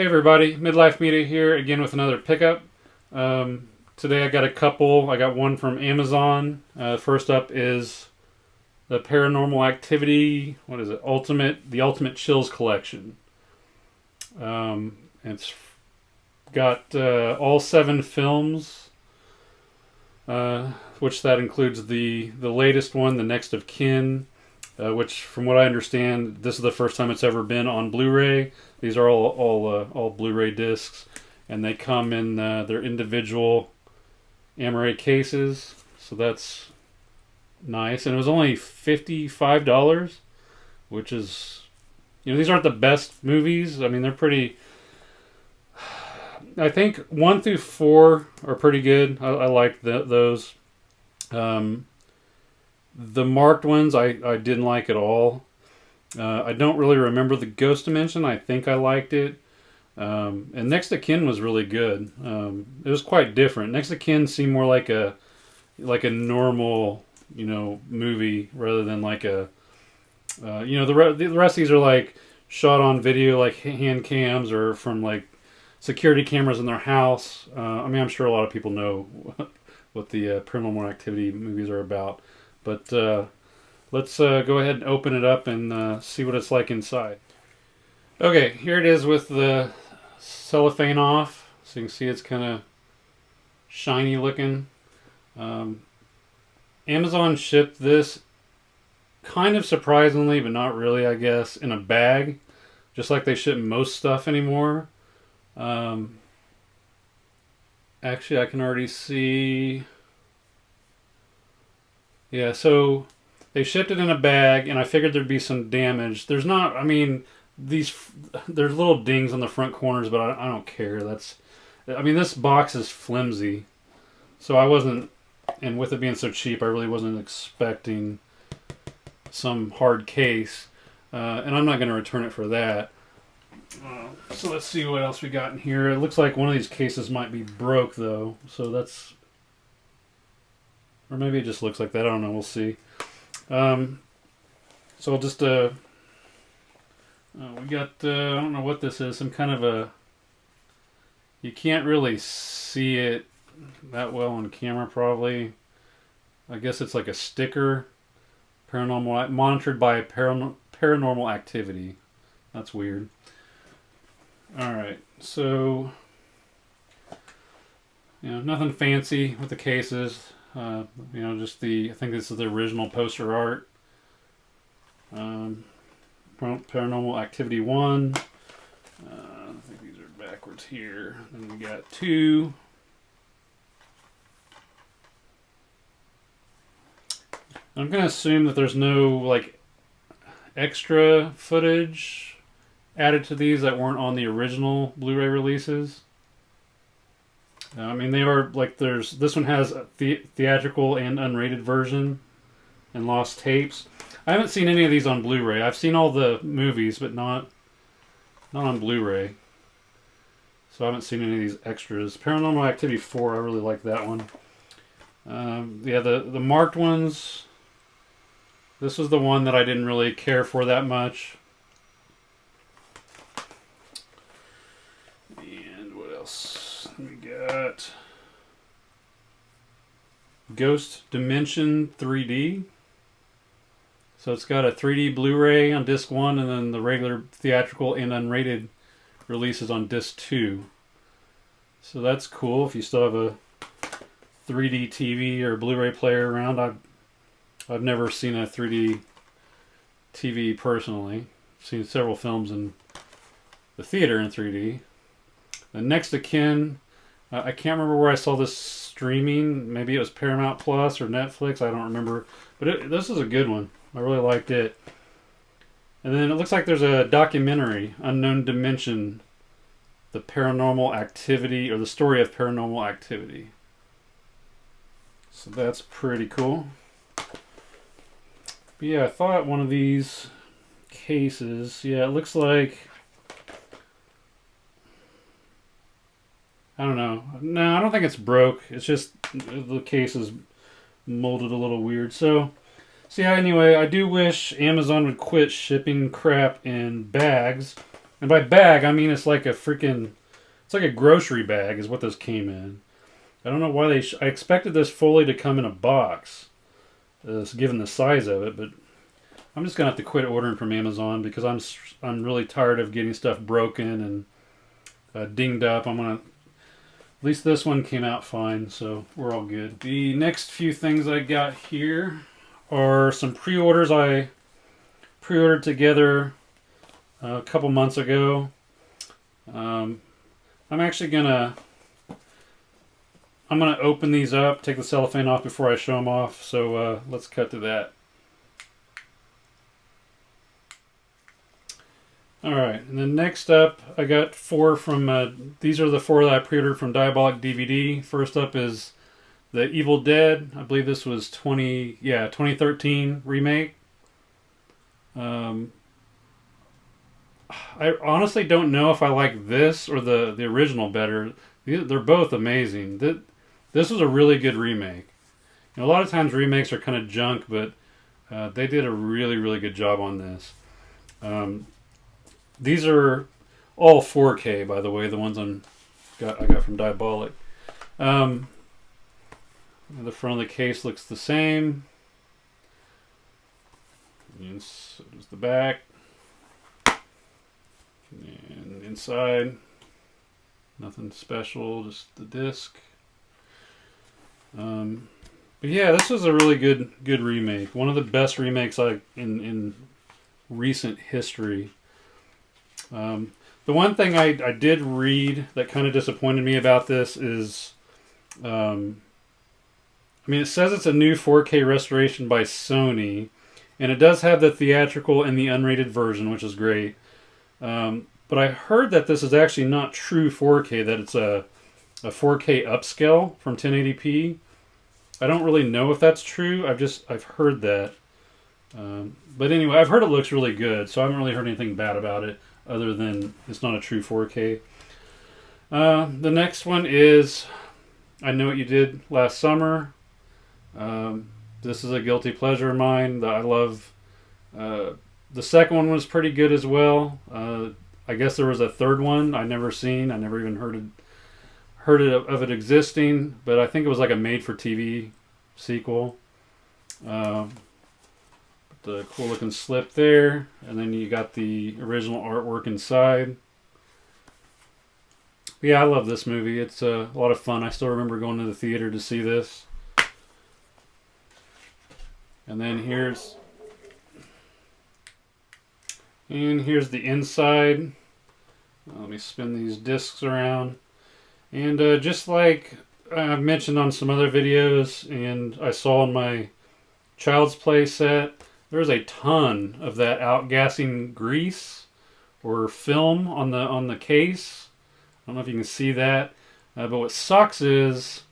Hey everybody, Midlife Media here again with another pickup. Today I got a couple. I got one from Amazon. First up is the Paranormal Activity. What is it? The Ultimate Chills Collection. It's got all 7 films, which that includes the latest one, The Next of Kin. Which, from what I understand, this is the first time it's ever been on Blu-ray. These are all Blu-ray discs, and they come in their individual Amaray cases, so that's nice. And it was only $55, which is, these aren't the best movies. I mean, they're pretty. I think 1 through 4 are pretty good. I like those. The marked ones I didn't like at all. I don't really remember the Ghost Dimension. I think I liked it. And Next of Kin was really good. It was quite different. Next of Kin seemed more like a normal movie rather than like a the rest of these are like shot on video, like hand cams or from like security cameras in their house. I mean, I'm sure a lot of people know what the Paranormal Activity movies are about. But let's go ahead and open it up and see what it's like inside. Okay, here it is with the cellophane off. So you can see it's kind of shiny looking. Amazon shipped this kind of surprisingly, but not really, I guess, in a bag. Just like they ship most stuff anymore. Actually, I can already see... Yeah, so they shipped it in a bag, and I figured there'd be some damage. There's not, I mean, there's little dings on the front corners, but I don't care. This box is flimsy, so I wasn't, and with it being so cheap, I really wasn't expecting some hard case, and I'm not going to return it for that. So let's see what else we got in here. It looks like one of these cases might be broke, though, so that's... Or maybe it just looks like that. I don't know. We'll see. So I'll just... we got... I don't know what this is. Some kind of a... You can't really see it that well on camera, probably. I guess it's like a sticker. Paranormal... Monitored by Paranormal Activity. That's weird. Alright. So... nothing fancy with the cases. Just I think this is the original poster art. Paranormal Activity 1. I think these are backwards here. Then we got 2. I'm going to assume that there's no, extra footage added to these that weren't on the original Blu-ray releases. They are, this one has a theatrical and unrated version and lost tapes. I haven't seen any of these on Blu-ray. I've seen all the movies, but not on Blu-ray. So I haven't seen any of these extras. Paranormal Activity 4, I really like that one. The marked ones, this was the one that I didn't really care for that much. And what else? We got Ghost Dimension 3D. So it's got a 3D Blu-ray on disc 1 and then the regular theatrical and unrated releases on disc 2. So that's cool if you still have a 3D TV or Blu-ray player around. I've never seen a 3D TV personally. I've seen several films in the theater in 3D. The Next of Kin, I can't remember where I saw this streaming. Maybe it was Paramount Plus or Netflix. I don't remember. But this is a good one. I really liked it. And then it looks like there's a documentary, Unknown Dimension, the Paranormal Activity, or the story of Paranormal Activity. So that's pretty cool. But yeah, I thought one of these cases, it looks like... I don't know. No, I don't think it's broke. It's just the case is molded a little weird. So yeah, anyway, I do wish Amazon would quit shipping crap in bags And by bag, I mean it's like a freaking, it's like a grocery bag is what this came in. I don't know why they. I expected this fully to come in a box, given the size of it, but I'm just gonna have to quit ordering from Amazon because I'm really tired of getting stuff broken and dinged up. I'm gonna. At least this one came out fine, so we're all good. The next few things I got here are some pre-orders I pre-ordered together a couple months ago. I'm actually gonna open these up, take the cellophane off before I show them off. So let's cut to that. All right, and then next up, I got 4 from. These are the 4 that I pre-ordered from Diabolic DVD. First up is the Evil Dead. I believe this was 2013 remake. I honestly don't know if I like this or the original better. They're both amazing. This was a really good remake. You know, a lot of times remakes are kind of junk, but they did a really, really good job on this. These are all 4K, by the way, the ones I got from Diabolic. The front of the case looks the same. And so does the back. And inside, nothing special, just the disc. But yeah, this was a really good remake. One of the best remakes in recent history. The one thing I did read that kind of disappointed me about this is, I mean, it says it's a new 4K restoration by Sony, and it does have the theatrical and the unrated version, which is great. But I heard that this is actually not true 4K, that it's a 4K upscale from 1080p. I don't really know if that's true. I've heard that. But anyway, I've heard it looks really good, so I haven't really heard anything bad about it, other than it's not a true 4K. The next one is I Know What You Did Last Summer. This is a guilty pleasure of mine that I love. The second one was pretty good as well. I guess there was a third one I never seen. I never even heard of it existing, but I think it was like a made-for-TV sequel. The cool looking slip there, and then you got the original artwork inside. Yeah, I love this movie. It's a lot of fun. I still remember going to the theater to see this. And then here's the inside. Let me spin these discs around. And just like I've mentioned on some other videos, and I saw in my Child's Play set, there's a ton of that outgassing grease or film on the case. I don't know if you can see that, but what sucks is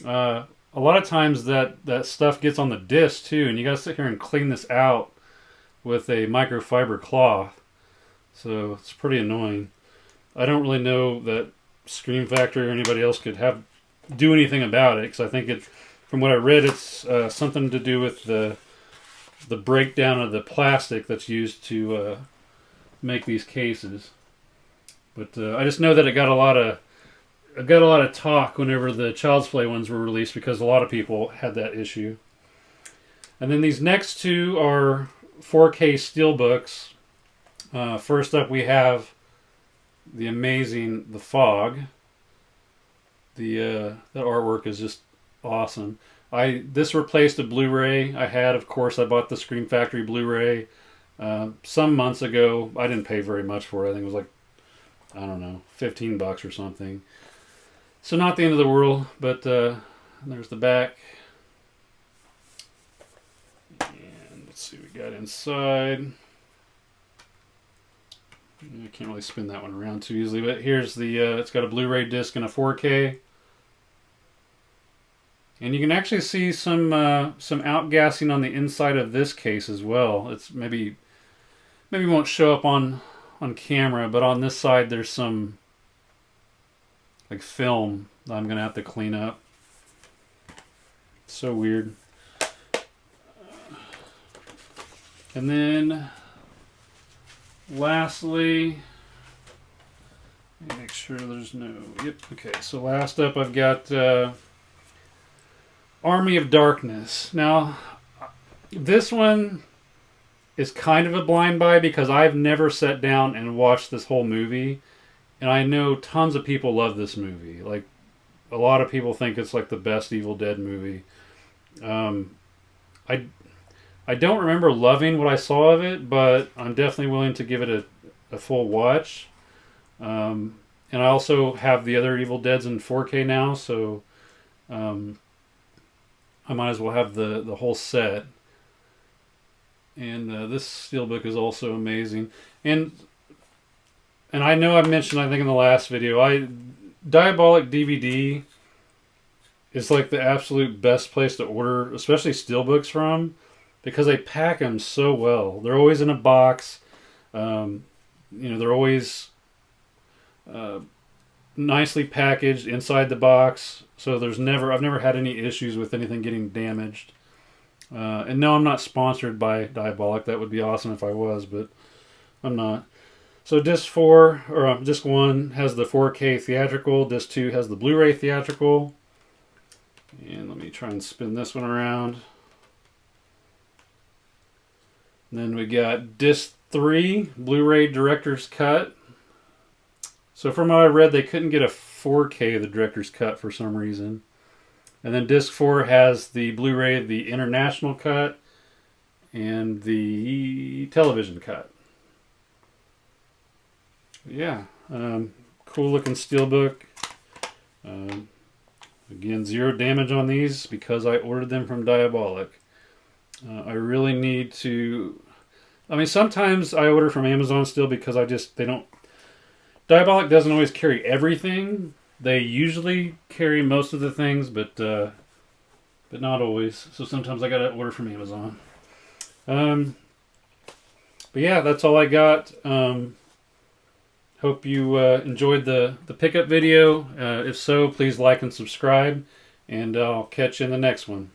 a lot of times that stuff gets on the disc too, and you gotta sit here and clean this out with a microfiber cloth. So it's pretty annoying. I don't really know that Scream Factory or anybody else could do anything about it, because I think from what I read, it's something to do with the breakdown of the plastic that's used to make these cases. But I just know that it got a lot of talk whenever the Child's Play ones were released, because a lot of people had that issue. And then these next 2 are 4K steelbooks. First up, we have the amazing The Fog. The artwork is just awesome. This replaced a Blu-ray I had. Of course, I bought the Scream Factory Blu-ray some months ago. I didn't pay very much for it. I think it was like, I don't know, $15 or something. So not the end of the world, but there's the back. And let's see what we got inside. I can't really spin that one around too easily, but here's the, it's got a Blu-ray disc and a 4K. And you can actually see some outgassing on the inside of this case as well. It's maybe won't show up on camera, but on this side there's some like film that I'm gonna have to clean up. It's so weird. And then lastly, sure there's no... Yep, okay. So last up I've got Army of Darkness. Now, this one is kind of a blind buy because I've never sat down and watched this whole movie. And I know tons of people love this movie. Like, a lot of people think it's like the best Evil Dead movie. I don't remember loving what I saw of it, but I'm definitely willing to give it a full watch. And I also have the other Evil Deads in 4K now, so I might as well have the whole set. And this steelbook is also amazing. And I know I mentioned, I think in the last video, Diabolic DVD is like the absolute best place to order, especially steelbooks from, because they pack them so well. They're always in a box. They're always nicely packaged inside the box. So I've never had any issues with anything getting damaged. And no, I'm not sponsored by Diabolic. That would be awesome if I was, but I'm not. So disc 1 has the 4K theatrical. Disc 2 has the Blu-ray theatrical. And let me try and spin this one around. And then we got disc 3, Blu-ray Director's Cut. So from what I read, they couldn't get a 4K of the Director's Cut for some reason. And then disc 4 has the Blu-ray, the International Cut, and the Television Cut. Yeah, cool looking steelbook. Again, 0 damage on these because I ordered them from Diabolic. I really need to... I mean, sometimes I order from Amazon still because they don't... Diabolic doesn't always carry everything. They usually carry most of the things, but not always. So sometimes I gotta order from Amazon. But yeah, that's all I got. Hope you enjoyed the pickup video. If so, please like and subscribe, and I'll catch you in the next one.